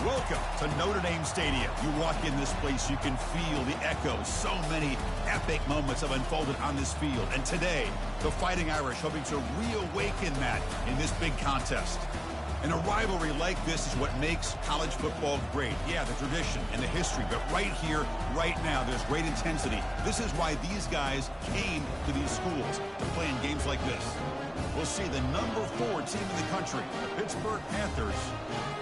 Welcome to Notre Dame Stadium. You walk in this place, you can feel the echoes. So many epic moments have unfolded on this field. And today, the Fighting Irish hoping to reawaken that in this big contest. And a rivalry like this is what makes college football great. Yeah, the tradition and the history, but right here, right now, there's great intensity. This is why these guys came to these schools to play in games like this. We'll see the number 4 team in the country, the Pittsburgh Panthers,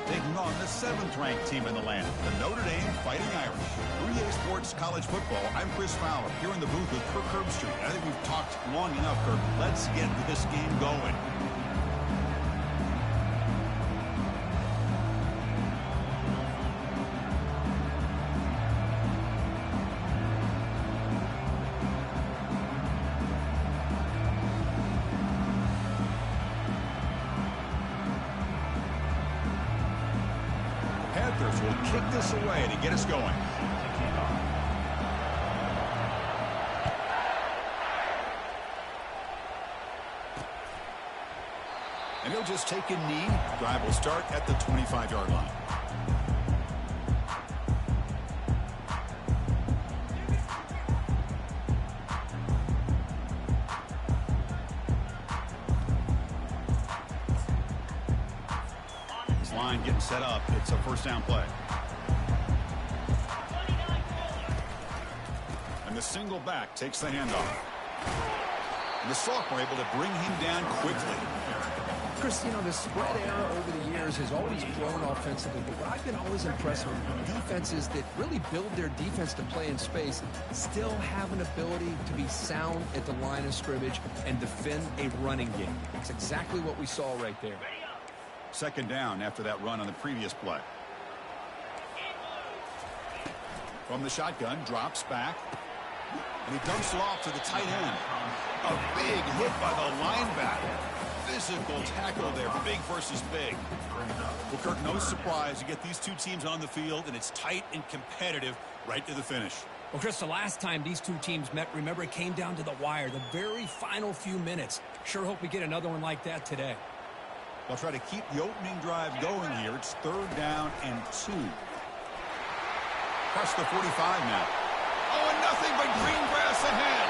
taking on the 7th-ranked team in the land, the Notre Dame Fighting Irish. 3A Sports College Football, I'm Chris Fowler, here in the booth with Kirk Herbstreit. I think we've talked long enough, Kirk. Let's get this game going. Panthers will kick this away to get us going. And he'll just take a knee. Drive will start at the 25-yard line. Line getting set up. It's a first down play. And the single back takes the handoff. And the sophomore able to bring him down quickly. Chris, you know, the spread era over the years has always grown offensively, but what I've been always impressed with defenses that really build their defense to play in space still have an ability to be sound at the line of scrimmage and defend a running game. That's exactly what we saw right there. Second down after that run on the previous play. From the shotgun, drops back. And he dumps it off to the tight end. A big hit by the linebacker. Physical tackle there, big versus big. Well, Kirk, no surprise. You get these two teams on the field, and it's tight and competitive right to the finish. Well, Chris, the last time these two teams met, remember, it came down to the wire, the very final few minutes. Sure hope we get another one like that today. They'll try to keep the opening drive going here. It's 3rd down and 2. Across the 45 now. Oh, and nothing but green grass ahead.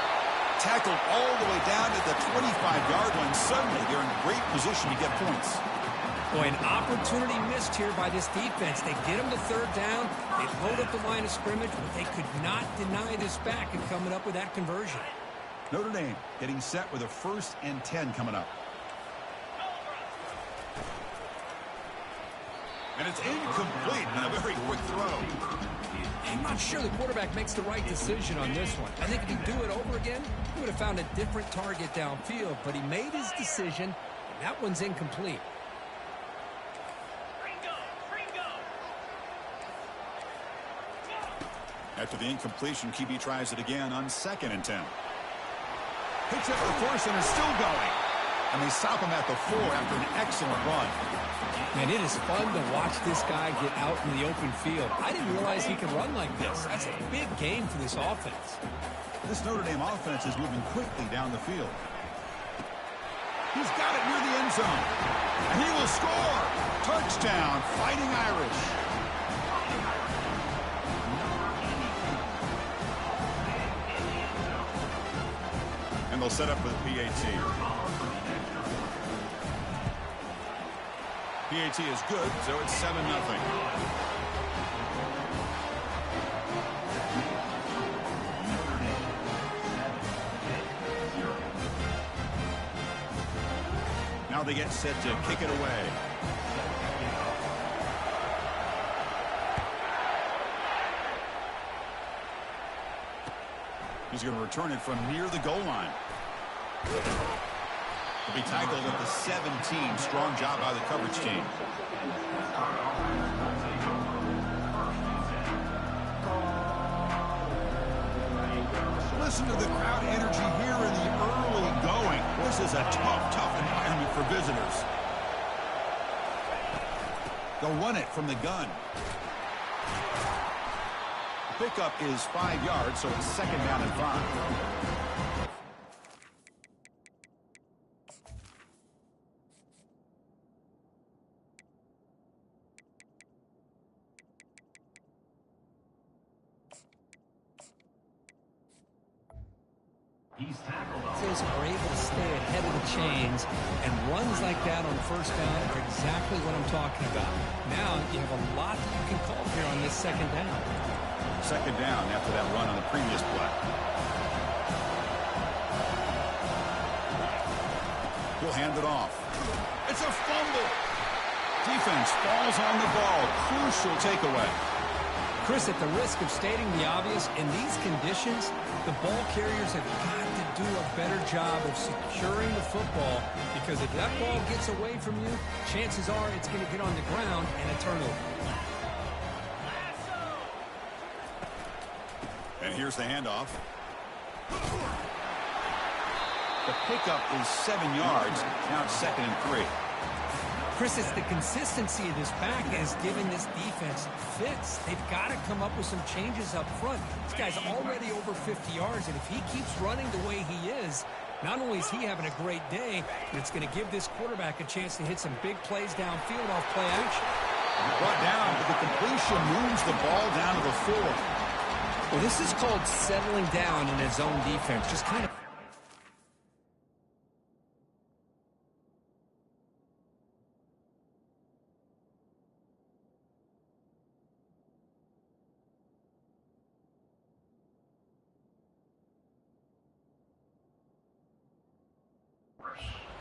Tackled all the way down to the 25-yard line. Suddenly, they're in great position to get points. Boy, an opportunity missed here by this defense. They get them to 3rd down. They load up the line of scrimmage, but they could not deny this back and coming up with that conversion. Notre Dame getting set with a 1st and 10 coming up. And it's incomplete and a very quick throw. I'm not sure the quarterback makes the right decision on this one. I think if he'd do it over again, he would have found a different target downfield. But he made his decision, and that one's incomplete. After the incompletion, QB tries it again on 2nd and 10. Picks up the force and is still going. And they stop him at the 4 after an excellent run. Man, it is fun to watch this guy get out in the open field. I didn't realize he could run like this. That's a big game for this offense. This Notre Dame offense is moving quickly down the field. He's got it near the end zone. And he will score. Touchdown, Fighting Irish. And they'll set up with PAT. PAT is good, so it's 7-0. Now they get set to kick it away. He's going to return it from near the goal line. Will be tackled at the 17. Strong job by the coverage team. Listen to the crowd energy here in the early going. This is a tough environment for visitors. They'll run it from the gun. The pickup is 5 yards, so it's 2nd down and 5. Defenses are able to stay ahead of the chains, and runs like that on first down are exactly what I'm talking about. Now you have a lot that you can call here on this second down. Second down after that run on the previous play. He'll hand it off. It's a fumble. Defense falls on the ball. Crucial takeaway. Chris, at the risk of stating the obvious, in these conditions, the ball carriers have got to do a better job of securing the football, because if that ball gets away from you, chances are it's going to get on the ground and a turnover. And here's the handoff. The pickup is 7 yards. Now it's 2nd and 3. Chris, it's the consistency of this back that is giving this defense fits. They've got to come up with some changes up front. This guy's already over 50 yards, and if he keeps running the way he is, not only is he having a great day, but it's going to give this quarterback a chance to hit some big plays downfield off play action. Brought down, but the completion moves the ball down to the 4. Well, this is called settling down in his own defense. Just kind of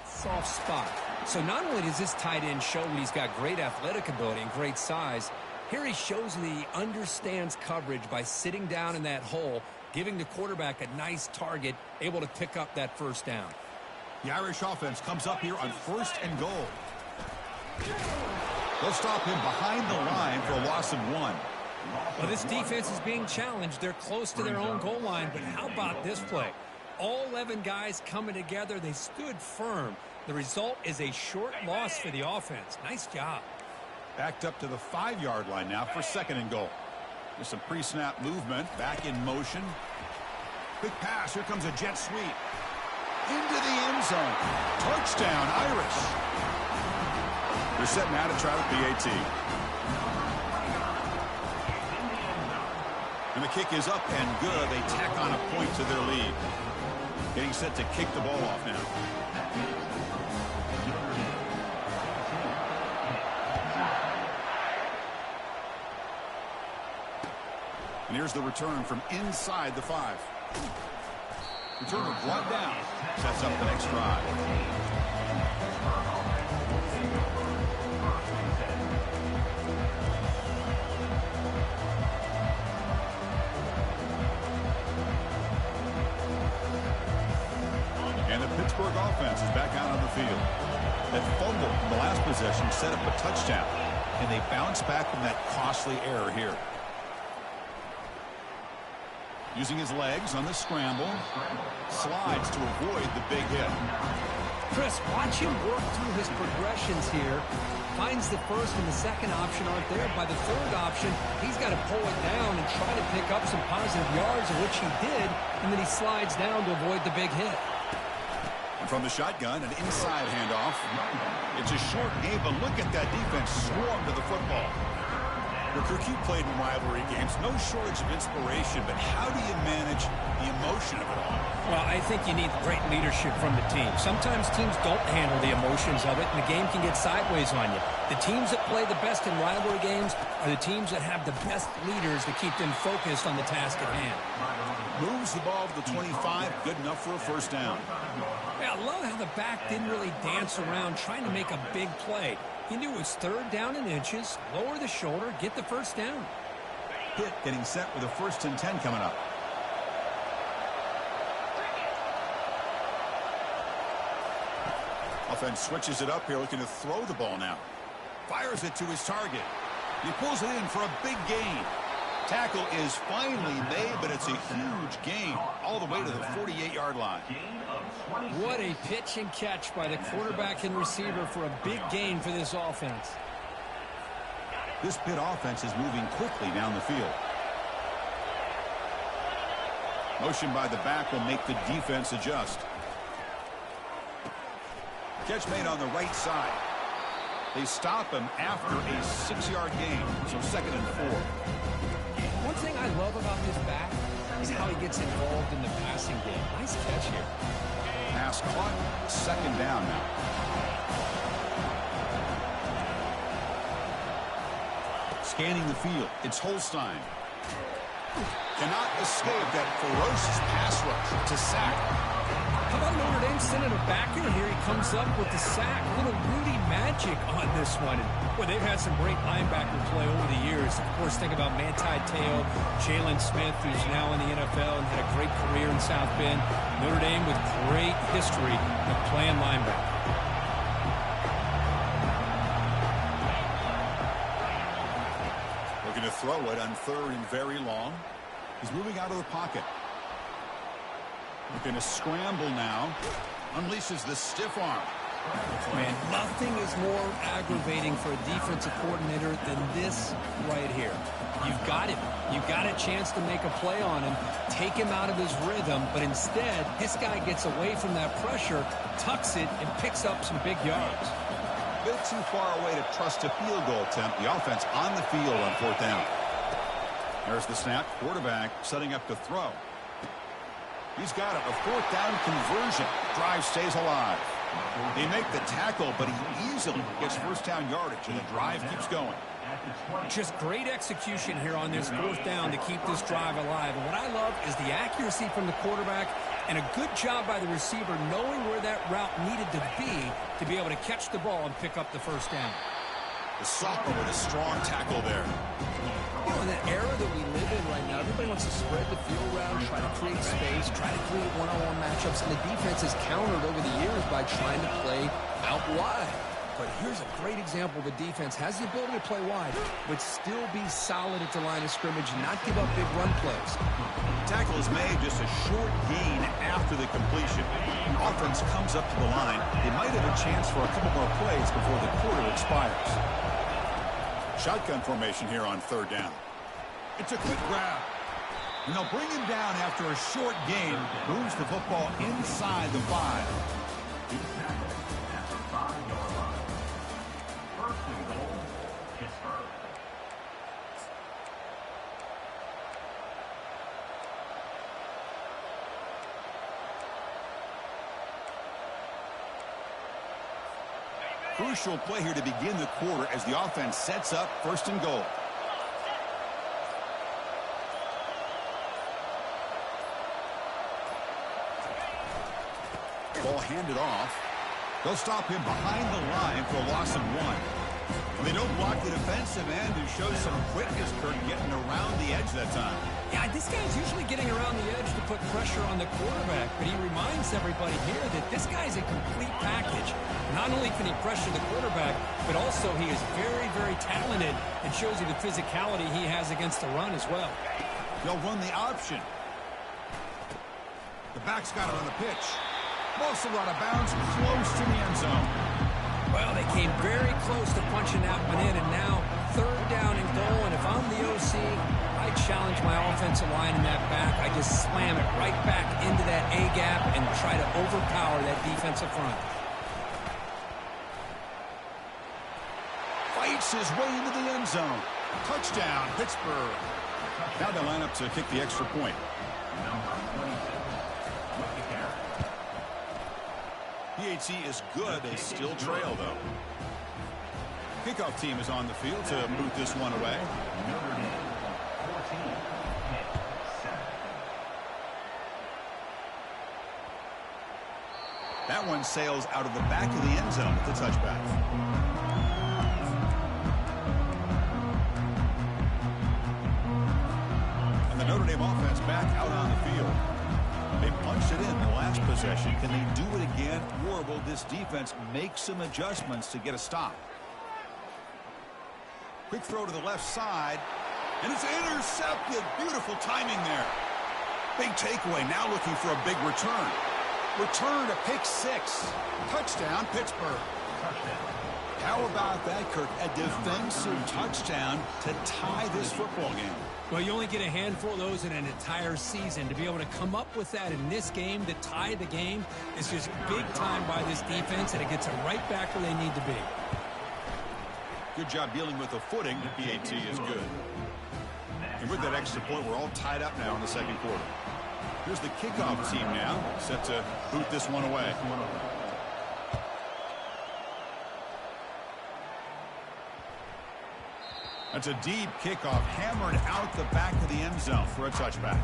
soft spot. So not only does this tight end show that he's got great athletic ability and great size, here he shows that he understands coverage by sitting down in that hole, giving the quarterback a nice target, able to pick up that first down. The Irish offense comes up here on 1st and goal. They'll stop him behind the line for a loss of 1. Well, this defense is being challenged. They're close to their own goal line, but how about this play? All 11 guys coming together. They stood firm. The result is a short loss for the offense. Nice job. Backed up to the 5-yard line now for 2nd and goal. There's some pre-snap movement. Back in motion. Quick pass. Here comes a jet sweep. Into the end zone. Touchdown, Irish. They're set now to try the PAT. And the kick is up and good. They tack on a point to their lead. Getting set to kick the ball off now. And here's the return from inside the 5. Returner brought down. Sets up the next drive. And the Pittsburgh offense is back out on the field. That fumble in the last possession set up a touchdown. And they bounce back from that costly error here. Using his legs on the scramble. Slides to avoid the big hit. Chris, watch him work through his progressions here. Finds the first and the second option aren't there. By the third option, he's got to pull it down and try to pick up some positive yards, of which he did, and then he slides down to avoid the big hit. And from the shotgun, an inside handoff. It's a short game, but look at that defense swarm to the football. Look, you played in rivalry games. No shortage of inspiration, but how do you manage the emotion of it all? Well, I think you need great leadership from the team. Sometimes teams don't handle the emotions of it, and the game can get sideways on you. The teams that play the best in rivalry games are the teams that have the best leaders to keep them focused on the task at hand. Moves the ball to the 25, good enough for a first down. Yeah, I love how the back didn't really dance around trying to make a big play. He knew it was 3rd down in inches, lower the shoulder, get the first down. Hit getting set with a 1st and 10 coming up. Offense switches it up here, looking to throw the ball now. Fires it to his target. He pulls it in for a big gain. Tackle is finally made, but it's a huge gain all the way to the 48-yard line. What a pitch and catch by the quarterback and receiver for a big gain for this offense. This Pitt offense is moving quickly down the field. Motion by the back will make the defense adjust. Catch made on the right side. They stop him after a 6-yard gain, so 2nd and 4. One thing I love about this back, is how he gets involved in the passing game. Nice catch here. Pass caught. Second down now. Scanning the field. It's Holstein. Cannot escape that ferocious pass rush. It's a sack. How about Notre Dame sending a back in here? He comes up with the sack. A little Rudy magic on this one. And, boy, they've had some great linebacker play over the years. Of course, think about Manti Te'o, Jalen Smith, who's now in the NFL and had a great career in South Bend. Notre Dame with great history of playing linebacker. Looking to throw it on third and very long. He's moving out of the pocket. Looking to scramble now. Unleashes the stiff arm. Man, nothing is more aggravating for a defensive coordinator than this right here. You've got him. You've got a chance to make a play on him, take him out of his rhythm, but instead, this guy gets away from that pressure, tucks it, and picks up some big yards. A bit too far away to trust a field goal attempt. The offense on the field on fourth down. There's the snap. Quarterback setting up to throw. He's got it. A fourth down conversion. Drive stays alive. They make the tackle, but he easily gets first down yardage, and the drive keeps going. Just great execution here on this fourth down to keep this drive alive. And what I love is the accuracy from the quarterback and a good job by the receiver knowing where that route needed to be able to catch the ball and pick up the first down. The sophomore with a strong tackle there. You know, in the era that we live in right now, everybody wants to spread the field around, try to create space, try to create one-on-one matchups, and the defense has countered over the years by trying to play out wide. But here's a great example. The defense has the ability to play wide, but still be solid at the line of scrimmage and not give up big run plays. Tackle is made just a short gain after the completion. Offense comes up to the line. They might have a chance for a couple more plays before the quarter expires. Shotgun formation here on third down. It's a quick grab. And they'll bring him down after a short gain. Moves the football inside the 5. Crucial play here to begin the quarter as the offense sets up first and goal. Ball handed off. They'll stop him behind the line for a loss of 1. And they don't block the defensive end, who shows some quickness, Kurt, getting around the edge that time. Yeah, this guy's usually getting around the edge to put pressure on the quarterback, but he reminds everybody here that this guy's a complete package. Not only can he pressure the quarterback, but also he is very, very talented and shows you the physicality he has against the run as well. They'll run the option. The back's got it on the pitch. Also out of bounds, close to the end zone. Well, they came very close to punching that one in, and now third down and goal. And if I'm the OC, I challenge my offensive line in that back. I just slam it right back into that A-gap and try to overpower that defensive front. Fights his way into the end zone. Touchdown, Pittsburgh. Now they line up to kick the extra point. PAT is good. They still trail, though. Kickoff team is on the field to boot this one away. That one sails out of the back of the end zone with the touchback. And the Notre Dame offense back out on the field. They punched it in the last possession. Can they do it again, or will this defense make some adjustments to get a stop? Quick throw to the left side, and it's intercepted. Beautiful timing there. Big takeaway, now looking for a big return. Return to pick 6. Touchdown, Pittsburgh. How about that, Kirk? A defensive touchdown to tie this football game. Well, you only get a handful of those in an entire season. To be able to come up with that in this game to tie the game is just big time by this defense, and it gets them right back where they need to be. Good job dealing with the footing. The PAT is good. And with that extra point, we're all tied up now in the second quarter. Here's the kickoff team now, set to boot this one away. That's a deep kickoff, hammered out the back of the end zone for a touchback.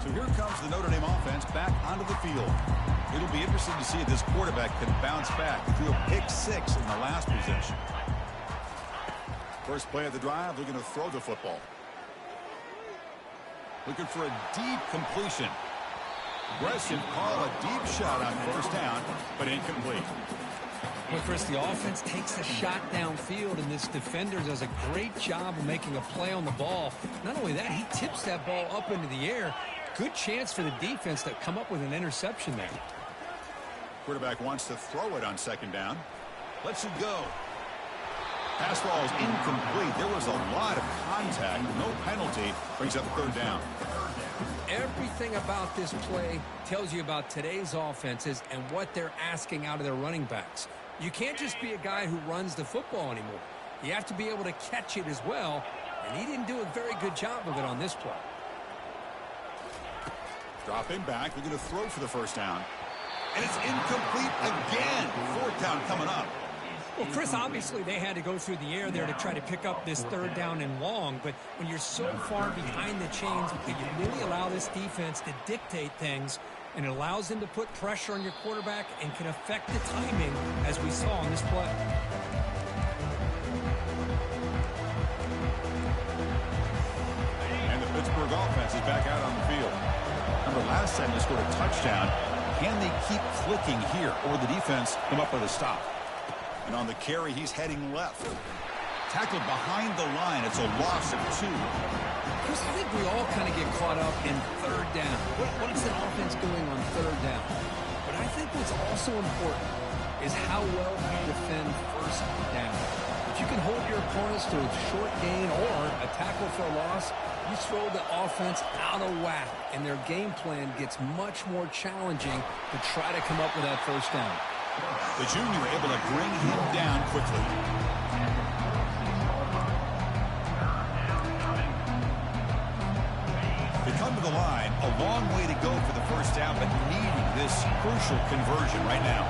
So here comes the Notre Dame offense back onto the field. It'll be interesting to see if this quarterback can bounce back. He threw a pick 6 in the last possession. First play of the drive, looking to throw the football. Looking for a deep completion. Aggressive call, a deep shot on first down, but incomplete. Well, Chris, the offense takes a shot downfield, and this defender does a great job of making a play on the ball. Not only that, he tips that ball up into the air. Good chance for the defense to come up with an interception there. Quarterback wants to throw it on second down. Lets it go. Pass ball is incomplete. There was a lot of contact. No penalty. Brings up third down. Everything about this play tells you about today's offenses and what they're asking out of their running backs. You can't just be a guy who runs the football anymore. You have to be able to catch it as well, and he didn't do a very good job of it on this play. Dropping back, looking to throw for the first down. And it's incomplete again. Fourth down coming up. Well, Chris, obviously they had to go through the air there to try to pick up this third down and long, but when you're so far behind the chains, you really allow this defense to dictate things, and it allows them to put pressure on your quarterback and can affect the timing, as we saw on this play. And the Pittsburgh offense is back out on the field. Remember, last time they scored a touchdown. Can they keep clicking here, or the defense come up with a stop? And on the carry, he's heading left. Tackled behind the line. It's a loss of 2. Chris, I think we all kind of get caught up in third down. What is the offense doing on third down? But I think what's also important is how well you defend first down. If you can hold your opponents to a short gain or a tackle for a loss, you throw the offense out of whack, and their game plan gets much more challenging to try to come up with that first down. The junior able to bring him down quickly. They come to the line, a long way to go for the first down, but needing this crucial conversion right now.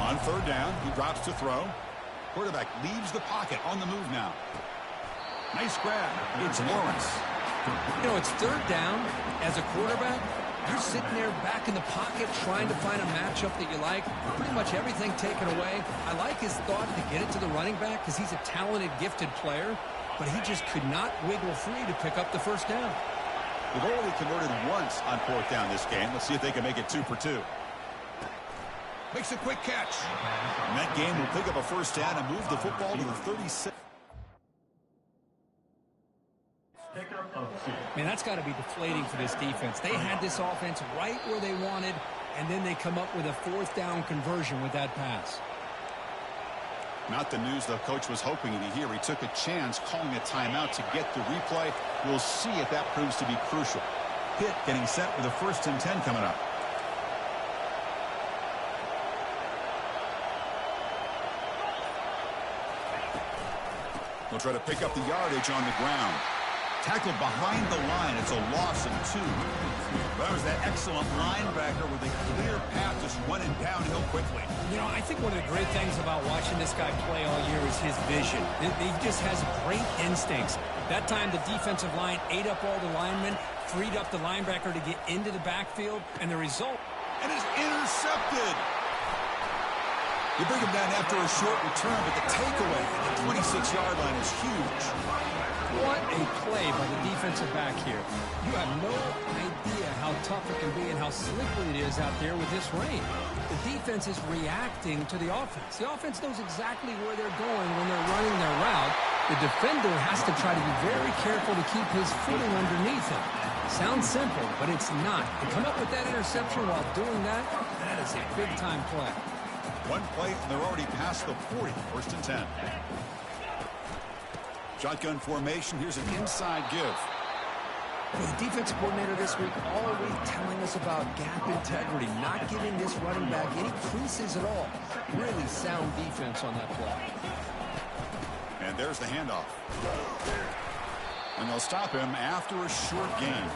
On third down, he drops to throw. Quarterback leaves the pocket on the move now. Nice grab. It's Lawrence. You know, it's third down. As a quarterback, you're sitting there back in the pocket trying to find a matchup that you like. Pretty much everything taken away. I like his thought to get it to the running back because he's a talented, gifted player, but he just could not wiggle free to pick up the first down. They've only converted once on fourth down this game. Let's see if they can make it 2 for 2. Makes a quick catch. And that game will pick up a first down and move the football to the 36. Man, that's got to be deflating for this defense. They had this offense right where they wanted, and then they come up with a fourth down conversion with that pass. Not the news the coach was hoping to hear. He took a chance calling a timeout to get the replay. We'll see if that proves to be crucial. Pitt getting set with a 1st and 10 coming up. They'll try to pick up the yardage on the ground. Tackled behind the line. It's a loss of 2. That was that excellent linebacker with a clear path just running downhill quickly. You know, I think one of the great things about watching this guy play all year is his vision. He just has great instincts. That time the defensive line ate up all the linemen, freed up the linebacker to get into the backfield, and the result... And is intercepted. You bring him down after a short return, but the takeaway at the 26-yard line is huge. What a play by the defensive back here. You have no idea how tough it can be and how slippery it is out there with this rain. The defense is reacting to the offense. The offense knows exactly where they're going when they're running their route. The defender has to try to be very careful to keep his footing underneath him. Sounds simple, but it's not. To come up with that interception while doing that, that is a big-time play. One play, and they're already past the 40. 1st and 10. Shotgun formation. Here's an inside give. Well, the defensive coordinator this week all week telling us us about gap integrity, not giving this running back any creases at all. Really sound defense on that play. And there's the handoff. And they'll stop him after a short gain.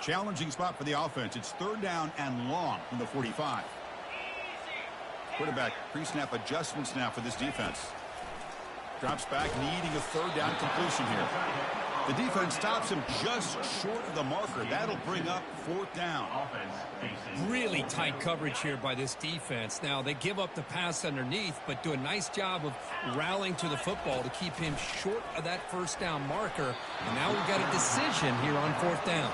Challenging spot for the offense. It's 3rd down and long from the 45. Quarterback pre-snap adjustments now for this defense. Drops back, needing a 3rd down completion here. The defense stops him just short of the marker. That'll bring up 4th down. Really tight coverage here by this defense. Now, they give up the pass underneath, but do a nice job of rallying to the football to keep him short of that 1st down marker. And now we've got a decision here on 4th down.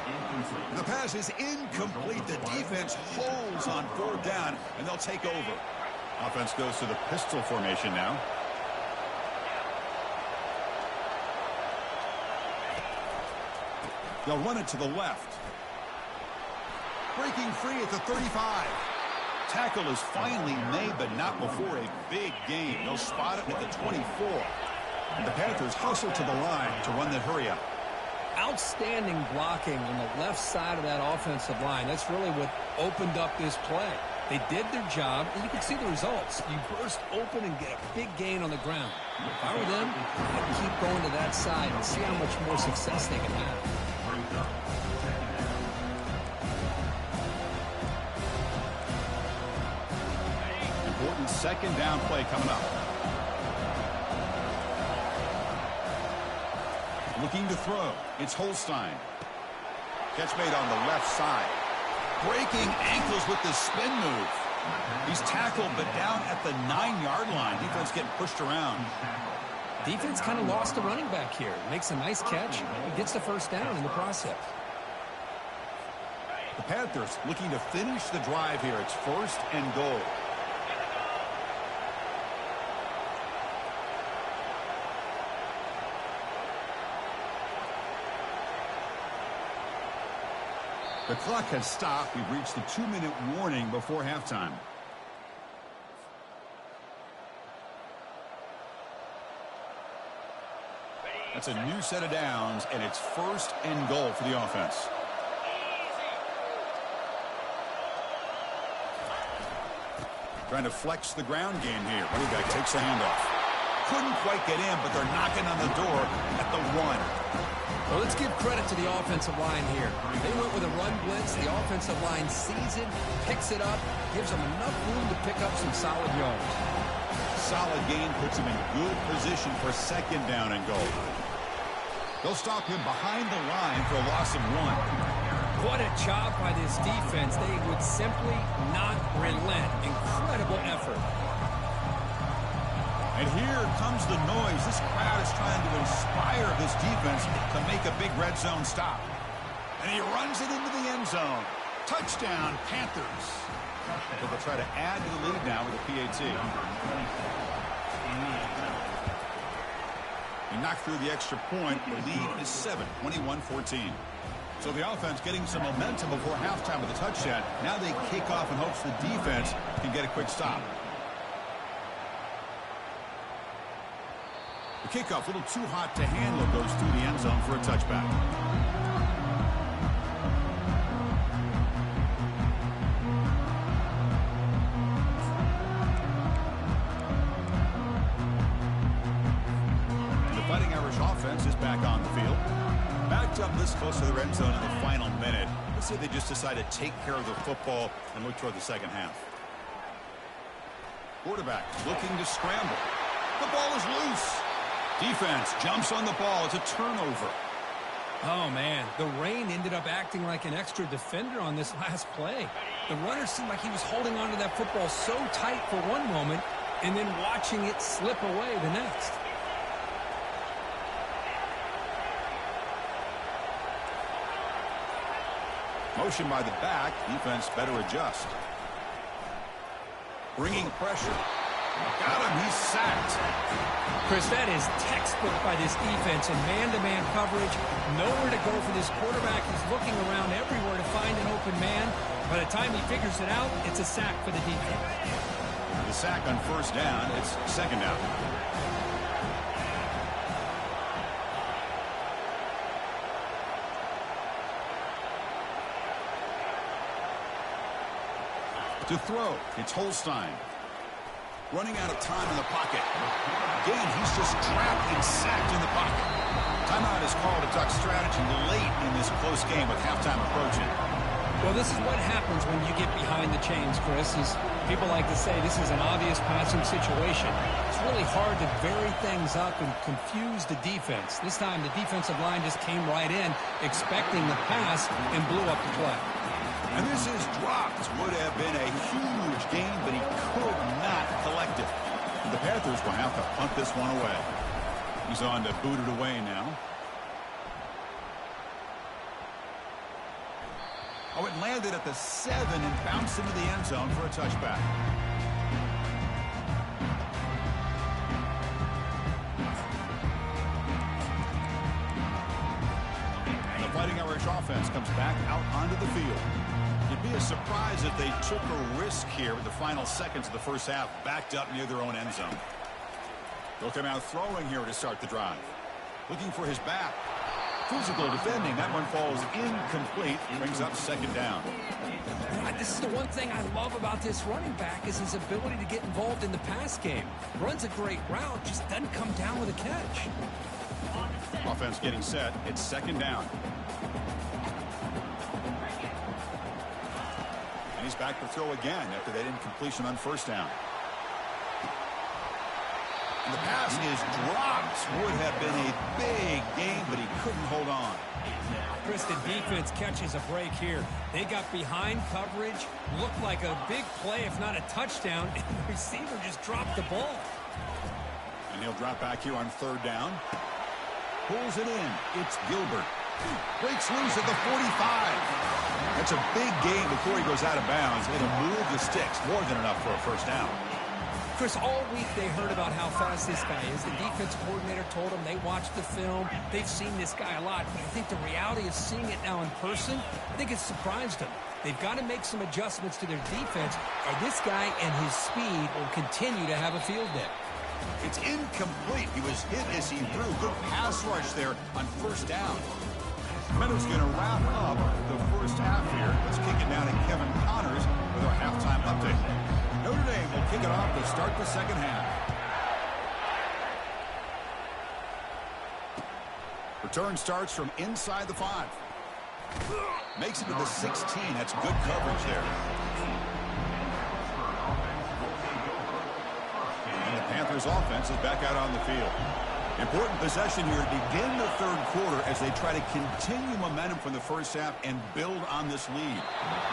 The pass is incomplete. The defense holds on 4th down, and they'll take over. Offense goes to the pistol formation now. They'll run it to the left. Breaking free at the 35. Tackle is finally made, but not before a big gain. They'll spot it at the 24. And the Panthers hustle to the line to run the hurry up. Outstanding blocking on the left side of that offensive line. That's really what opened up this play. They did their job, and you can see the results. You burst open and get a big gain on the ground. If I were them, I'd keep going to that side and see how much more success they can have. Important 2nd down play coming up. Looking to throw. It's Holstein. Catch made on the left side. Breaking ankles with the spin move. He's tackled, but down at the 9-yard line. Defense getting pushed around. Defense kind of lost the running back here. Makes a nice catch. He gets the 1st down in the process. The Panthers looking to finish the drive here. It's 1st and goal. The clock has stopped. We've reached the 2-minute warning before halftime. That's a new set of downs, and it's 1st and goal for the offense. Trying to flex the ground game here. Running back takes a handoff. Couldn't quite get in, but they're knocking on the door at the 1. Well, let's give credit to the offensive line here. They went with a run blitz. The offensive line sees it, picks it up, gives them enough room to pick up some solid yards. Solid gain puts him in good position for 2nd down and goal. They'll stop him behind the line for a loss of 1. What a job by this defense. They would simply not relent. Incredible effort. And here comes the noise. This crowd is trying to inspire this defense to make a big red zone stop. And he runs it into the end zone. Touchdown, Panthers. So they'll try to add to the lead now with a PAT. He knocked through the extra point. The lead is 7, 21-14. So the offense getting some momentum before halftime with a touchdown. Now they kick off in hopes the defense can get a quick stop. The kickoff, a little too hot to handle, goes through the end zone for a touchback. The Fighting Irish offense is back on the field. Backed up this close to the red zone in the final minute. Let's say they just decide to take care of the football and look toward the 2nd half. Quarterback looking to scramble. The ball is loose. Defense jumps on the ball. It's a turnover. Oh, man. The rain ended up acting like an extra defender on this last play. The runner seemed like he was holding on to that football so tight for one moment and then watching it slip away the next. Motion by the back. Defense better adjust. Bringing pressure. Got him. He's sacked. Chris, that is textbook by this defense in man-to-man coverage. Nowhere to go for this quarterback. He's looking around everywhere to find an open man. By the time he figures it out, it's a sack for the defense. The sack on first down. It's second down. To throw, it's Holstein. Running out of time in the pocket. Again, he's just trapped and sacked in the pocket. Timeout is called to talk strategy late in this close game with halftime approaching. Well, this is what happens when you get behind the chains, Chris. Is people like to say this is an obvious passing situation. It's really hard to vary things up and confuse the defense. This time, the defensive line just came right in, expecting the pass, and blew up the play. And this is dropped. Would have been a huge game, but he could not collect it. The Panthers will have to punt this one away. He's on to boot it away now. Oh, it landed at the 7 and bounced into the end zone for a touchback. And the Fighting Irish offense comes back out onto the field. It'd be a surprise if they took a risk here with the final seconds of the first half, backed up near their own end zone. They'll come out throwing here to start the drive. Looking for his back. Physical defending. That one falls incomplete. Brings up second down. This is the one thing I love about this running back is his ability to get involved in the pass game. Runs a great route, just doesn't come down with a catch. Offense getting set. It's second down. And he's back to throw again after that incompletion on first down. And the pass is dropped. Would have been a big game, but he couldn't hold on. Chris, the defense catches a break here. They got behind coverage, looked like a big play, if not a touchdown, and the receiver just dropped the ball. And he'll drop back here on third down. Pulls it in. It's Gilbert. Breaks loose at the 45. That's a big gain before he goes out of bounds. It'll move the sticks. More than enough for a first down. Chris, all week they heard about how fast this guy is. The defensive coordinator told them they watched the film. They've seen this guy a lot. But I think the reality of seeing it now in person, I think it's surprised them. They've got to make some adjustments to their defense, or this guy and his speed will continue to have a field day. It's incomplete. He was hit as he threw. Good pass rush there on first down. Meadow's going to wrap up the first half here. Let's kick it down to Kevin Connors with our halftime update. Notre Dame will kick it off to start the second half. Return starts from inside the 5. Makes it to the 16. That's good coverage there. And the Panthers offense is back out on the field. Important possession here to begin the third quarter as they try to continue momentum from the first half and build on this lead.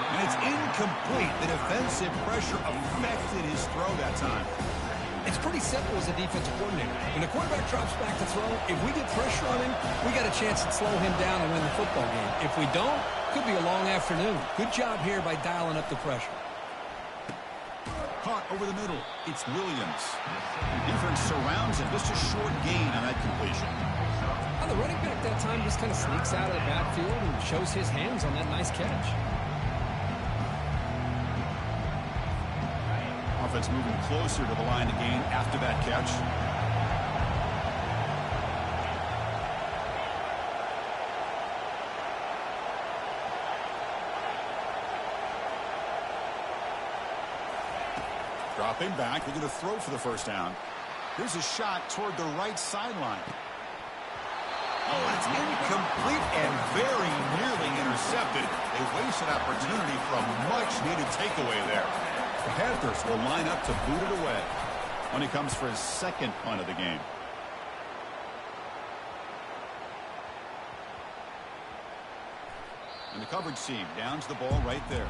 And it's incomplete. The defensive pressure affected his throw that time. It's pretty simple as a defensive coordinator. When the quarterback drops back to throw, if we get pressure on him, we got a chance to slow him down and win the football game. If we don't, could be a long afternoon. Good job here by dialing up the pressure. Caught over the middle. It's Williams. The defense surrounds him. Just a short gain on that completion. Well, the running back that time just kind of sneaks out of the backfield and shows his hands on that nice catch. Offense moving closer to the line of gain after that catch. Dropping back, they're going to throw for the first down. Here's a shot toward the right sideline. Oh, it's incomplete and very nearly intercepted. A wasted opportunity for a much-needed takeaway there. The Panthers will line up to boot it away when he comes for his second punt of the game. And the coverage team downs the ball right there.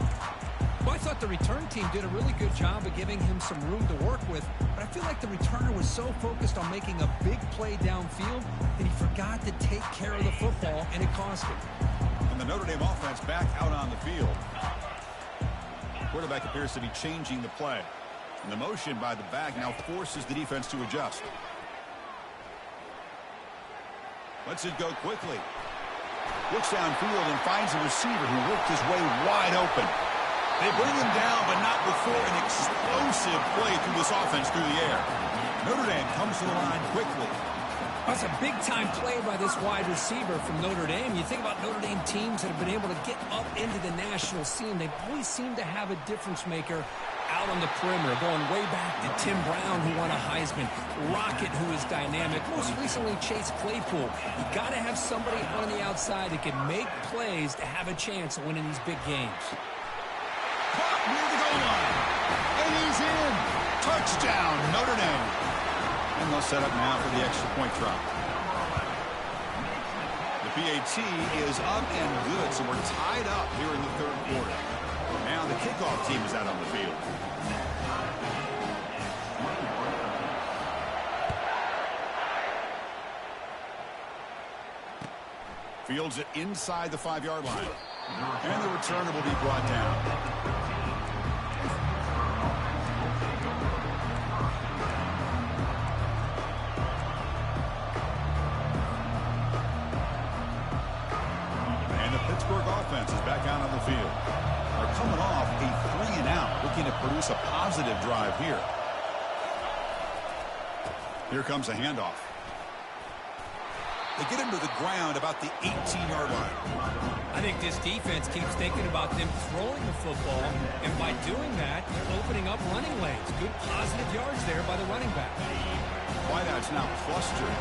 Well, I thought the return team did a really good job of giving him some room to work with, but I feel like the returner was so focused on making a big play downfield that he forgot to take care of the football, and it cost him. And the Notre Dame offense back out on the field. Quarterback appears to be changing the play. And the motion by the back now forces the defense to adjust. Lets it go quickly. Looks downfield and finds a receiver who worked his way wide open. They bring him down, but not before an explosive play through this offense through the air. Notre Dame comes to the line quickly. That's a big-time play by this wide receiver from Notre Dame. You think about Notre Dame teams that have been able to get up into the national scene. They always seem to have a difference maker out on the perimeter, going way back to Tim Brown, who won a Heisman, Rocket, who is dynamic, most recently Chase Claypool. You got to have somebody on the outside that can make plays to have a chance of winning these big games. Caught near the goal line, and he's in. Touchdown, Notre Dame. And they'll set up now for the extra point drop. The PAT is up and good, so we're tied up here in the third quarter. Now the kickoff team is out on the field. Fields it inside the 5-yard line. And the returner will be brought down. Offense is back out on the field. They're coming off a 3-and-out, looking to produce a positive drive here. Here comes a handoff. They get him to the ground about the 18-yard line. I think this defense keeps thinking about them throwing the football, and by doing that, they're opening up running lanes. Good positive yards there by the running back. Wideout's now clustered.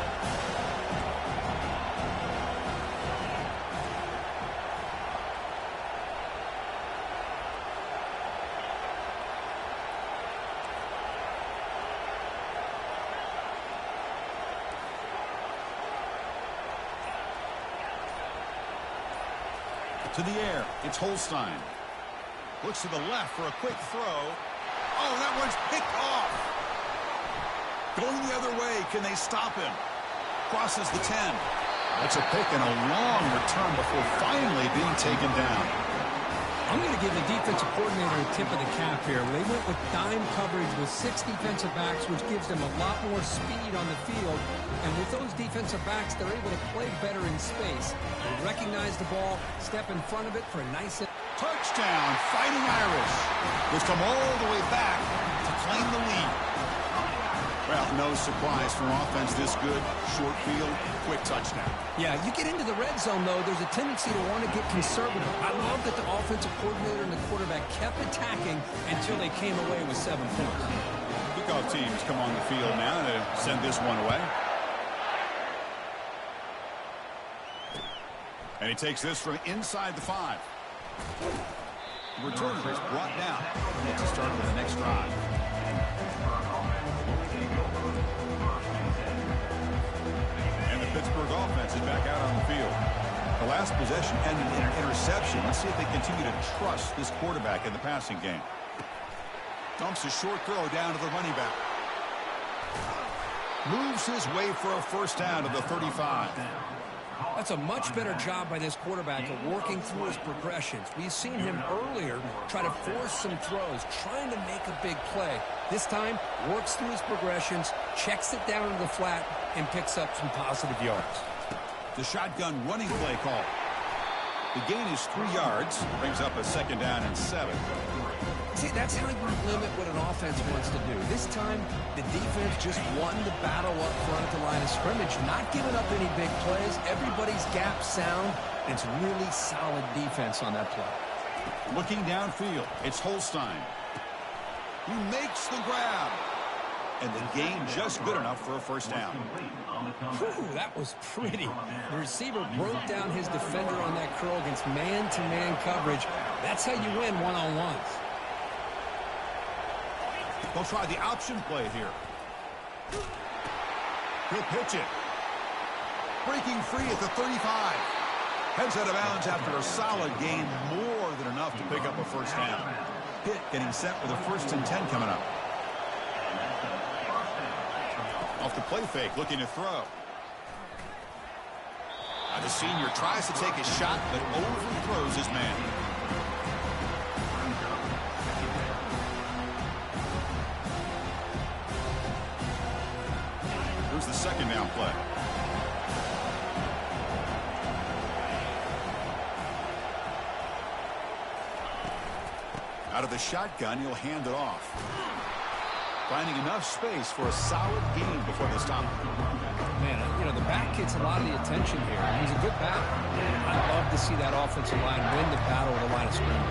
To the air, it's Holstein. Looks to the left for a quick throw. Oh, that one's picked off. Going the other way, can they stop him? Crosses the 10. That's a pick and a long return before finally being taken down. I'm going to give the defensive coordinator a tip of the cap here. They went with dime coverage with 6 defensive backs, which gives them a lot more speed on the field. And with those defensive backs, they're able to play better in space. They recognize the ball, step in front of it for a nice touchdown. Fighting Irish, who's come all the way back to claim the lead. Well, no surprise from offense this good. Short field, quick touchdown. Yeah, you get into the red zone, though, there's a tendency to want to get conservative. I love that the offensive coordinator and the quarterback kept attacking until they came away with 7 points. Kickoff teams come on the field now to send this one away. And he takes this from inside the 5. The returner is brought down. It's a start with the next drive. And the Pittsburgh offense is back out on the field. The last possession ended in an interception. Let's see if they continue to trust this quarterback in the passing game. Dumps a short throw down to the running back. Moves his way for a first down to the 35. That's a much better job by this quarterback of working through his progressions. We've seen him earlier try to force some throws, trying to make a big play. This time, works through his progressions, checks it down to the flat, and picks up some positive yards. The shotgun running play call. The gain is 3 yards, brings up a second down and 7. See, that's how you limit what an offense wants to do. This time, the defense just won the battle up front at the line of scrimmage, not giving up any big plays. Everybody's gap sound, and it's really solid defense on that play. Looking downfield, it's Holstein. He makes the grab. And the gain just good enough for a first down. Whew, that was pretty. The receiver broke down his defender on that curl against man-to-man coverage. That's how you win one-on-ones. They'll try the option play here. He'll pitch it. Breaking free at the 35. Heads out of bounds after a solid gain, more than enough to pick up a first down. Pitt getting set with a 1st and 10 coming up. Off the play fake, looking to throw. The senior tries to take a shot, but overthrows his man. Here's the second down play. Out of the shotgun, he'll hand it off. Finding enough space for a solid gain before they stop him. Man, you know, the back gets a lot of the attention here. He's a good back. I'd love to see that offensive line win the battle of the line of scrimmage.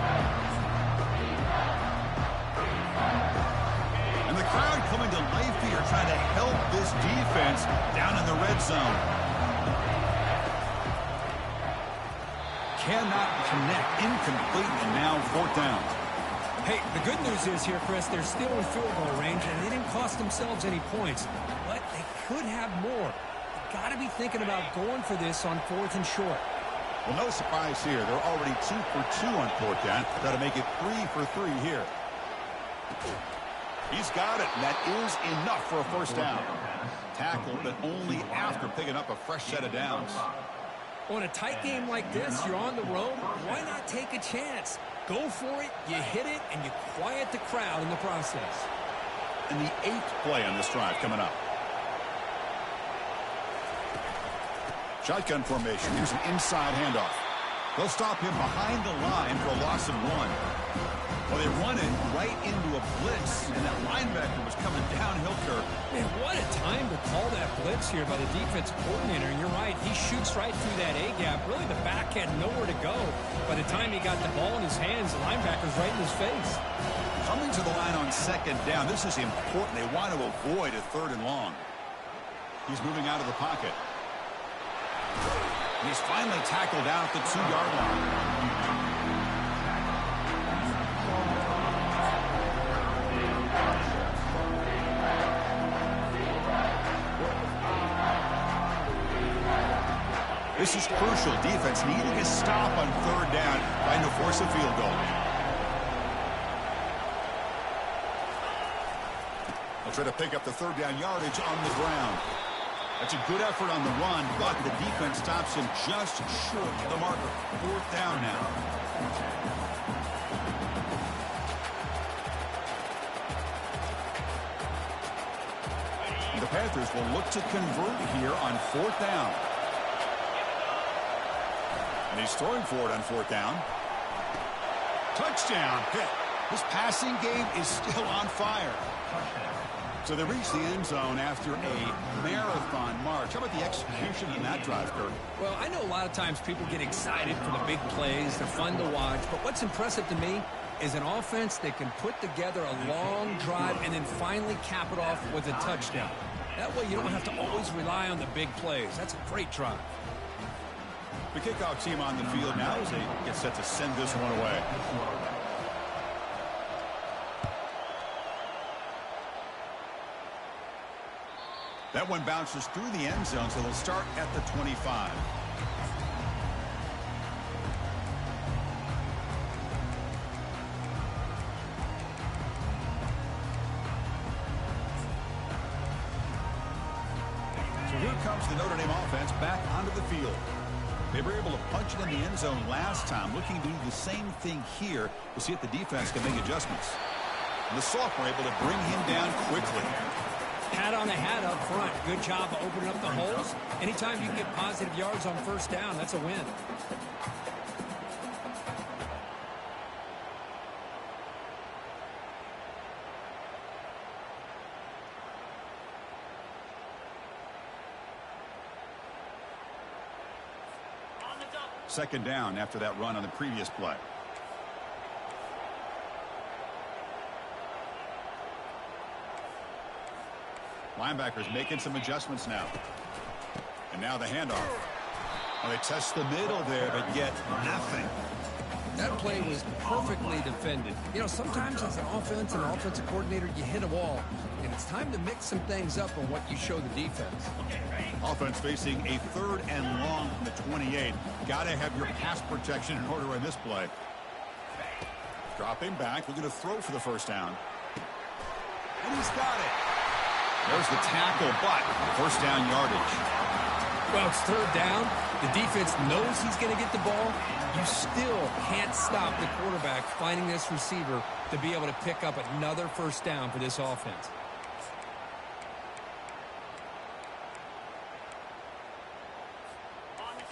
And the crowd coming to life here, trying to help this defense down in the red zone. Cannot connect, incomplete, and now fourth down. Hey, the good news is here, Chris, they're still in field goal range, and they didn't cost themselves any points. But they could have more. They got to be thinking about going for this on 4th and short. Well, no surprise here. They're already 2 for 2 on fourth down. Got to make it 3 for 3 here. He's got it, and that is enough for a first down. Tackled, but only after picking up a fresh set of downs. On a tight game like this, you're on the road, why not take a chance? Go for it, you hit it, and you quiet the crowd in the process. And the 8th play on this drive coming up. Shotgun formation. Here's an inside handoff. They'll stop him behind the line for a loss of 1. Well, they run it right into a blitz, and that linebacker was coming downhill curve. Man, what a time to call that blitz here by the defensive coordinator. And you're right, he shoots right through that A-gap. Really, the back had nowhere to go. By the time he got the ball in his hands, the linebacker's right in his face. Coming to the line on second down, this is important. They want to avoid a 3rd and long. He's moving out of the pocket. And he's finally tackled out at the 2-yard line. This is crucial. Defense needing a stop on 3rd down, trying to force a field goal. They'll try to pick up the 3rd down yardage on the ground. That's a good effort on the run, but the defense stops him just short of the marker. 4th down now. The Panthers will look to convert here on 4th down. And he's throwing for it on 4th down. Touchdown hit. His passing game is still on fire. So they reach the end zone after a marathon march. How about the execution in that drive, Kurt? Well, I know a lot of times people get excited for the big plays. They're fun to watch. But what's impressive to me is an offense that can put together a long drive and then finally cap it off with a touchdown. That way you don't have to always rely on the big plays. That's a great drive. The kickoff team on the field now as they get set to send this one away. That one bounces through the end zone, so they'll start at the 25. So here comes the Notre Dame offense back onto the field. They were able to punch it in the end zone last time, looking to do the same thing here to see if the defense can make adjustments. And the sophomore able to bring him down quickly. Hat on a hat up front. Good job of opening up the holes. Anytime you can get positive yards on 1st down, that's a win. Second down after that run on the previous play. Linebackers making some adjustments now. And now the handoff. Well, they test the middle there, but get nothing. That play was perfectly defended. You know, sometimes as an offense and an offensive coordinator, you hit a wall. And it's time to mix some things up on what you show the defense. Offense facing a 3rd and long from the 28. Got to have your pass protection in order in this play. Dropping back, looking to throw for the first down. And he's got it. There's the tackle, but first down yardage. Well, it's 3rd down. The defense knows he's going to get the ball. You still can't stop the quarterback finding this receiver to be able to pick up another first down for this offense.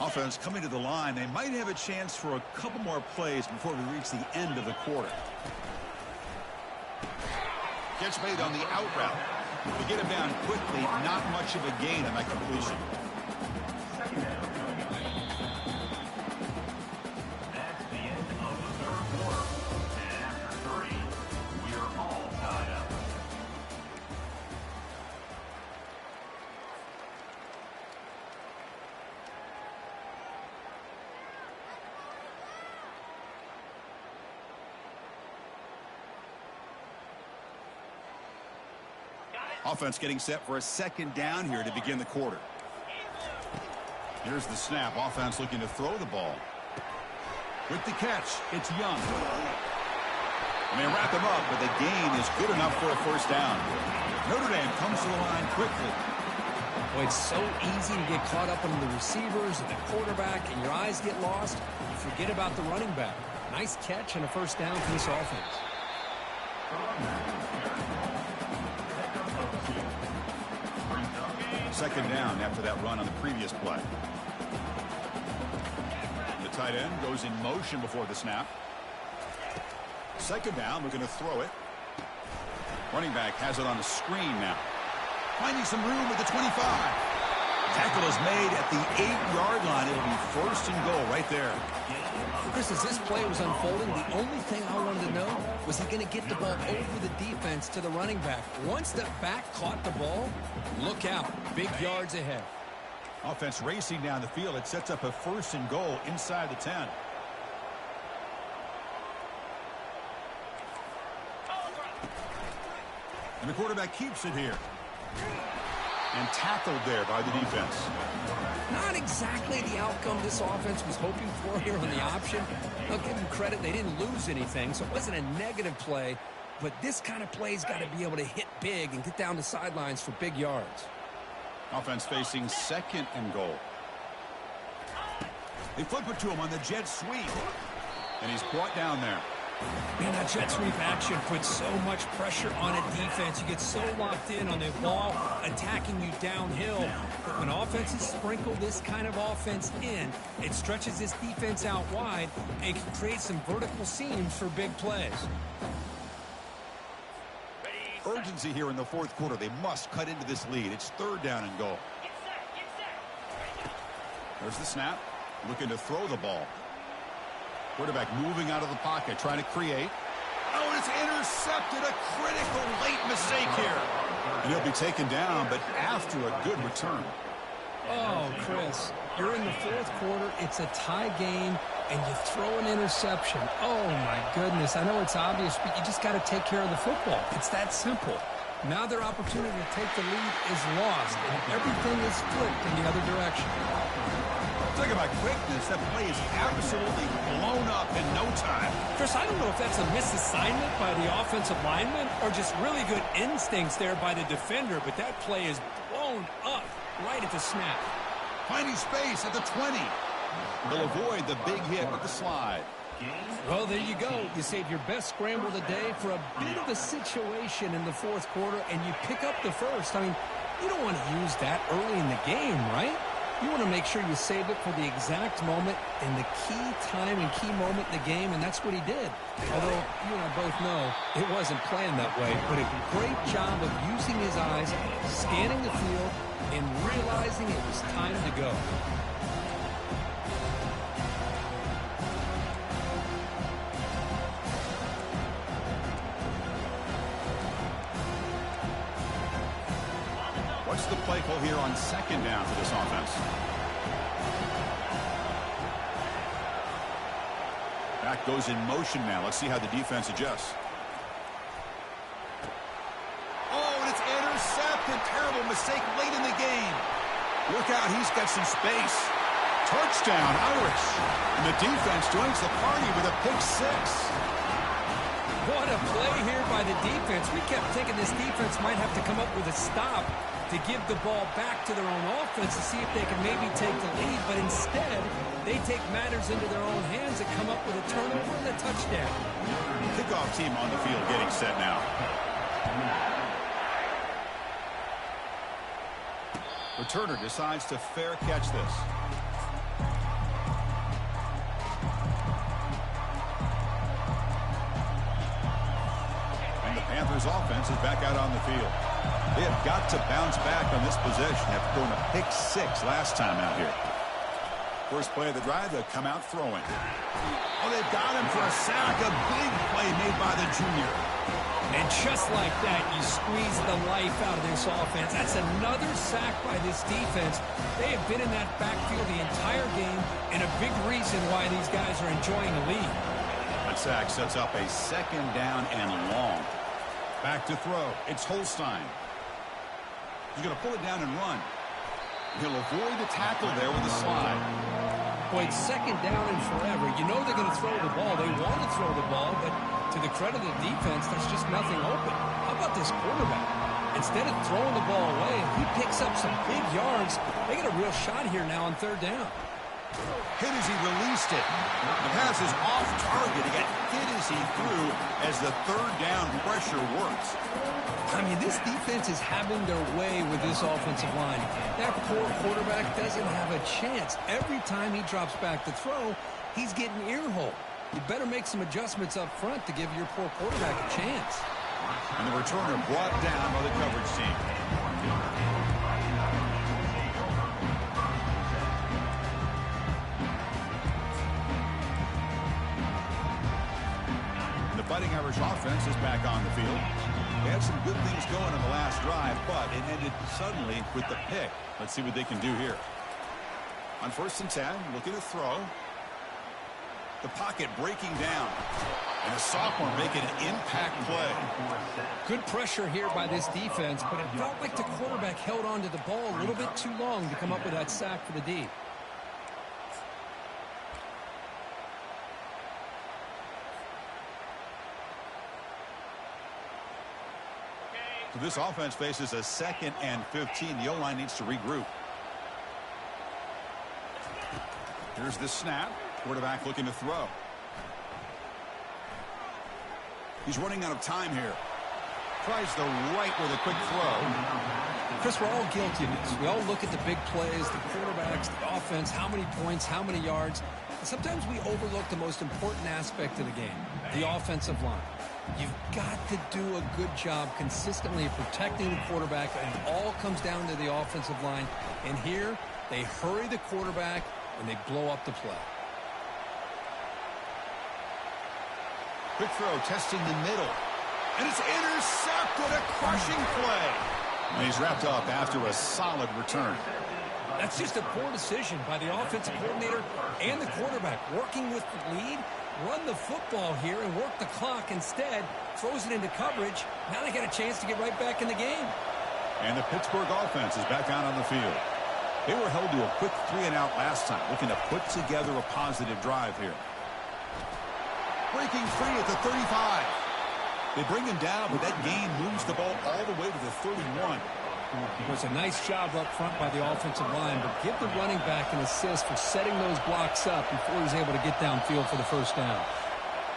Offense coming to the line. They might have a chance for a couple more plays before we reach the end of the quarter. Catch made on the out route. To get him down quickly, not much of a gain on that completion. That's the end of the third quarter. And after 3, we are all tied up. Offense getting set for a second down here to begin the quarter. Here's the snap. Offense looking to throw the ball. With the catch, it's Young. And they wrap him up, but the gain is good enough for a first down. Notre Dame comes to the line quickly. Well, it's so easy to get caught up on the receivers and the quarterback, and your eyes get lost. You forget about the running back. Nice catch and a first down for this offense. Second down after that run on the previous play. The tight end goes in motion before the snap. Second down, we're going to throw it. Running back has it on the screen now. Finding some room at the 25. Tackle is made at the 8-yard line. It'll be first and goal right there. Chris, as this play was unfolding, the only thing I wanted to know was he going to get the ball over the defense to the running back. Once the back caught the ball, look out. Big yards ahead. Offense racing down the field. It sets up a first and goal inside the 10. And the quarterback keeps it here. And tackled there by the defense. Not exactly the outcome this offense was hoping for here on the option. I'll give them credit. They didn't lose anything, so it wasn't a negative play. But this kind of play's got to be able to hit big and get down the sidelines for big yards. Offense facing second and goal. They flip it to him on the jet sweep. And he's brought down there. Man, that jet sweep action puts so much pressure on a defense. You get so locked in on the ball attacking you downhill. But when offenses sprinkle this kind of offense in, it stretches this defense out wide and can create some vertical seams for big plays. Urgency here in the fourth quarter. They must cut into this lead. It's third down and goal. There's the snap. Looking to throw the ball. Quarterback moving out of the pocket, trying to create. Oh, it's intercepted. A critical late mistake here. And he'll be taken down, but after a good return. Oh, Chris, you're in the fourth quarter. It's a tie game, and you throw an interception. Oh, my goodness. I know it's obvious, but you just got to take care of the football. It's that simple. Now their opportunity to take the lead is lost, and everything is flipped in the other direction. Talk about quickness. That play is absolutely blown up in no time. Chris, I don't know if that's a misassignment by the offensive lineman or just really good instincts there by the defender, but that play is blown up right at the snap. Finding space at the 20. They'll avoid the big hit with the slide. Well, there you go. You save your best scramble of the day for a bit of a situation in the fourth quarter, and you pick up the first. I mean, you don't want to use that early in the game, right? You want to make sure you save it for the exact moment and the key time and key moment in the game, and that's what he did. Although you and I both know it wasn't planned that way, but a great job of using his eyes, scanning the field, and realizing it was time to go. What's the play call here on second down for this offense? Back goes in motion now. Let's see how the defense adjusts. Oh, and it's intercepted. Terrible mistake late in the game. Look out, he's got some space. Touchdown, Irish. And the defense joins the party with a pick six. What a play here by the defense. We kept thinking this defense might have to come up with a stop to give the ball back to their own offense to see if they can maybe take the lead. But instead, they take matters into their own hands and come up with a turnover and a touchdown. Kickoff team on the field getting set now. Returner decides to fair catch this. Packers offense is back out on the field. They have got to bounce back on this possession after throwing a pick 6 last time out here. First play of the drive, they'll come out throwing. Oh, they've got him for a sack. A big play made by the junior. And just like that, you squeeze the life out of this offense. That's another sack by this defense. They have been in that backfield the entire game, and a big reason why these guys are enjoying the lead. That sack sets up a second down and long. Back to throw. It's Holstein. He's going to pull it down and run. He'll avoid the tackle there with a slide. Boy, it's second down and forever. You know they're going to throw the ball. They want to throw the ball, but to the credit of the defense, there's just nothing open. How about this quarterback? Instead of throwing the ball away, he picks up some big yards. They get a real shot here now on third down. Hit as he released it. The pass is off target. He got hit as he threw as the third down pressure works. I mean, this defense is having their way with this offensive line. That poor quarterback doesn't have a chance. Every time he drops back to throw, he's getting ear-hole. You better make some adjustments up front to give your poor quarterback a chance. And the returner brought down by the coverage team. The Fighting Irish offense is back on the field. They had some good things going in the last drive, but it ended suddenly with the pick. Let's see what they can do here. On 1st and 10, looking to throw. The pocket breaking down. And the sophomore making an impact play. Good pressure here by this defense, but it felt like the quarterback held on to the ball a little bit too long to come up with that sack for the D. So this offense faces a 2nd and 15. The O-line needs to regroup. Here's the snap. Quarterback looking to throw. He's running out of time here. Tries the right with a quick throw. Chris, we're all guilty of this. We all look at the big plays, the quarterbacks, the offense, how many points, how many yards. And sometimes we overlook the most important aspect of the game, the offensive line. You've got to do a good job consistently of protecting the quarterback, and it all comes down to the offensive line. And here, they hurry the quarterback, and they blow up the play. Quick throw, testing the middle. And it's intercepted, a crushing play. And he's wrapped up after a solid return. That's just a poor decision by the offensive coordinator and the quarterback. Working with the lead, run the football here and work the clock. Instead, throws it into coverage. Now they got a chance to get right back in the game. And the Pittsburgh offense is back out on the field. They were held to a quick 3-and-out last time, looking to put together a positive drive here. Breaking free at the 35. They bring him down, but that gain moves the ball all the way to the 31. It was a nice job up front by the offensive line, but give the running back an assist for setting those blocks up before he's able to get downfield for the first down.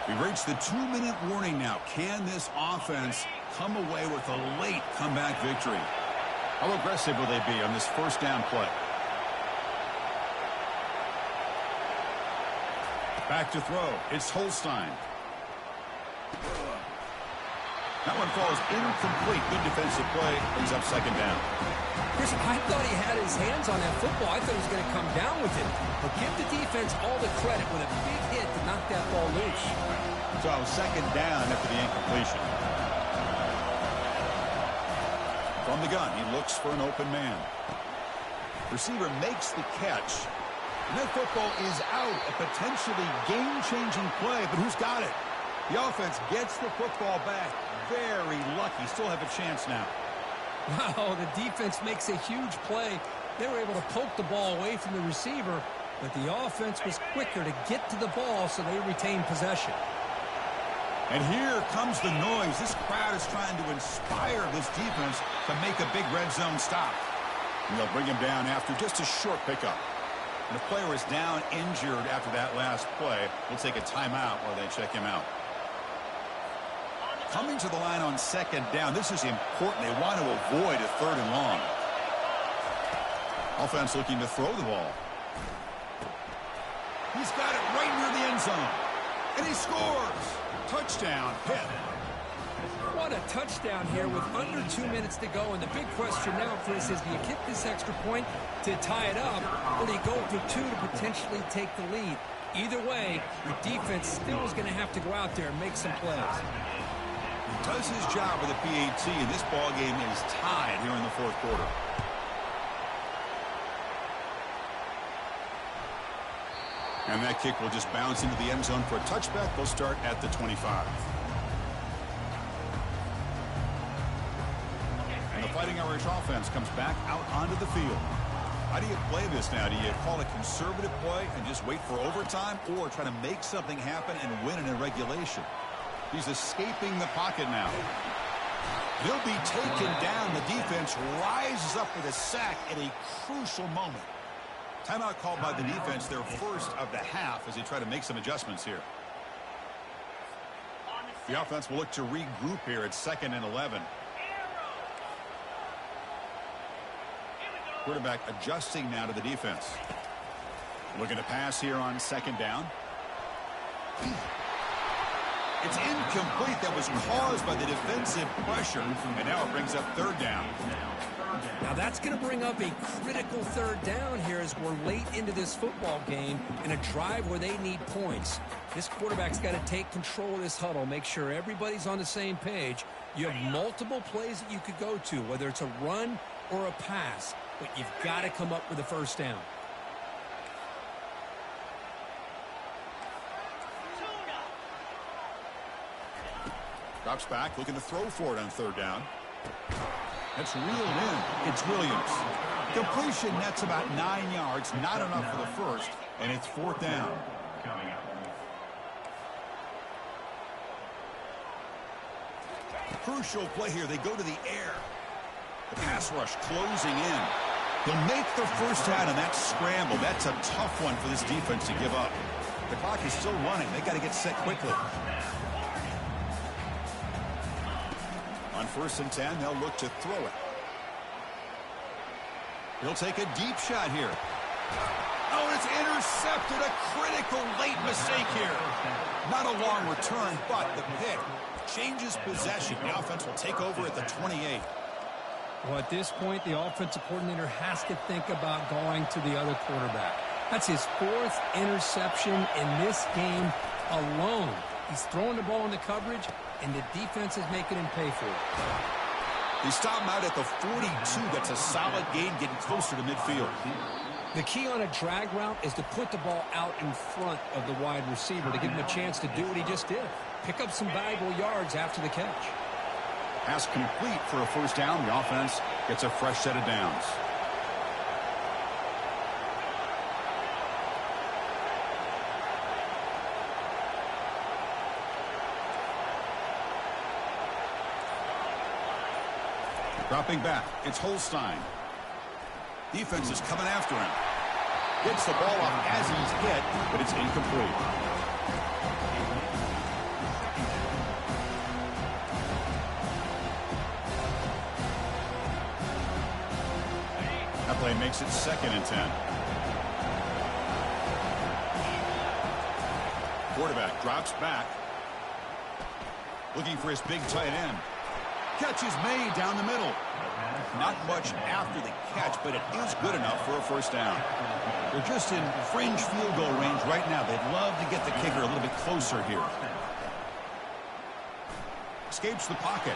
We've reached the 2-minute warning now. Can this offense come away with a late comeback victory? How aggressive will they be on this first down play? Back to throw. It's Holstein. That one falls incomplete. Good defensive play. Brings up second down. Chris, I thought he had his hands on that football. I thought he was going to come down with it. But give the defense all the credit with a big hit to knock that ball loose. So second down after the incompletion. From the gun, he looks for an open man. Receiver makes the catch. And that football is out. A potentially game-changing play, but who's got it? The offense gets the football back. Very lucky. Still have a chance now. Wow, the defense makes a huge play. They were able to poke the ball away from the receiver, but the offense was quicker to get to the ball, so they retained possession. And here comes the noise. This crowd is trying to inspire this defense to make a big red zone stop. And they'll bring him down after just a short pickup. And the player is down injured after that last play. We'll take a timeout while they check him out. Coming to the line on second down. This is important. They want to avoid a 3rd and long. Offense looking to throw the ball. He's got it right near the end zone. And he scores. Touchdown, Pitt. What a touchdown here with under 2 minutes to go. And the big question now, Chris, is do you kick this extra point to tie it up, or do you go for two to potentially take the lead? Either way, your defense still is going to have to go out there and make some plays. Does his job with the PAT, and this ball game is tied here in the fourth quarter. And that kick will just bounce into the end zone for a touchback. They'll start at the 25. And the Fighting Irish offense comes back out onto the field. How do you play this now? Do you call a conservative play and just wait for overtime, or try to make something happen and win in regulation? He's escaping the pocket now. He'll be taken down. The defense rises up with a sack at a crucial moment. Timeout called by the defense, their first of the half, as they try to make some adjustments here. The offense will look to regroup here at 2nd and 11. Quarterback adjusting now to the defense. Looking to pass here on 2nd down. It's incomplete. That was caused by the defensive pressure, and now it brings up 3rd down. Now that's going to bring up a critical 3rd down here as we're late into this football game in a drive where they need points. This quarterback's got to take control of this huddle, make sure everybody's on the same page. You have multiple plays that you could go to, whether it's a run or a pass, but you've got to come up with a 1st down. Drops back, looking to throw for it on 3rd down. That's reeled in. It's Williams. Completion nets about 9 yards. Not enough for the first, and it's 4th down. Crucial play here. They go to the air. The pass rush closing in. They'll make the 1st down in that scramble. That's a tough one for this defense to give up. The clock is still running. They got to get set quickly. On 1st and 10, they'll look to throw it. He'll take a deep shot here. Oh, it's intercepted. A critical late mistake here. Not a long return, but the pick changes possession. The offense will take over at the 28. Well, at this point, the offensive coordinator has to think about going to the other quarterback. That's his 4th interception in this game alone. He's throwing the ball in the coverage, and the defense is making him pay for it. They stop him out at the 42. That's a solid gain, getting closer to midfield. The key on a drag route is to put the ball out in front of the wide receiver to give him a chance to do what he just did. Pick up some valuable yards after the catch. Pass complete for a 1st down. The offense gets a fresh set of downs. Dropping back, it's Holstein. Defense is coming after him. Gets the ball off as he's hit, but it's incomplete. That play makes it 2nd and 10. Quarterback drops back. Looking for his big tight end. Catch is made down the middle. Not much after the catch, but it is good enough for a 1st down. They're just in fringe field goal range right now. They'd love to get the kicker a little bit closer here. Escapes the pocket.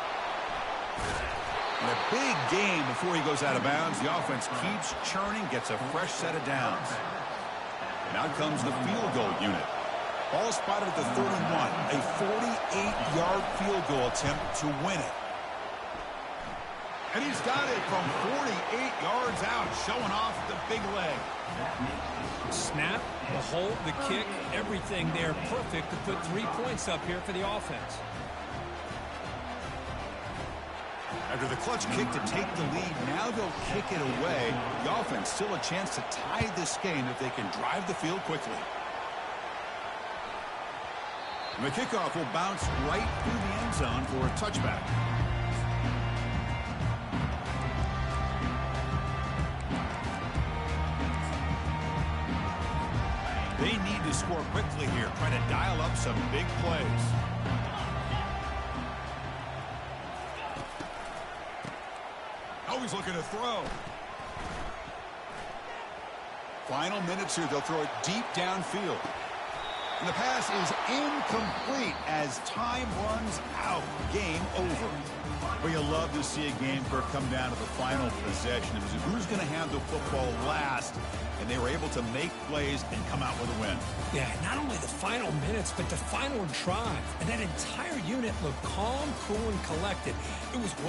And a big game before he goes out of bounds. The offense keeps churning, gets a fresh set of downs. And out comes the field goal unit. Ball spotted at the 31. A 48-yard field goal attempt to win it. And he's got it from 48 yards out, showing off the big leg. Snap, the hold, the kick, everything there perfect to put 3 points up here for the offense. After the clutch kick to take the lead, now they'll kick it away. The offense still a chance to tie this game if they can drive the field quickly. And the kickoff will bounce right through the end zone for a touchback. They need to score quickly here, try to dial up some big plays. He's looking to throw. Final minutes here. They'll throw it deep downfield. And the pass is incomplete as time runs out. Game over. But you'll love to see a game come down to the final possession. It was who's going to have the football last, and they were able to make plays and come out with a win. Yeah, not only the final minutes, but the final drive. And that entire unit looked calm, cool, and collected. It was well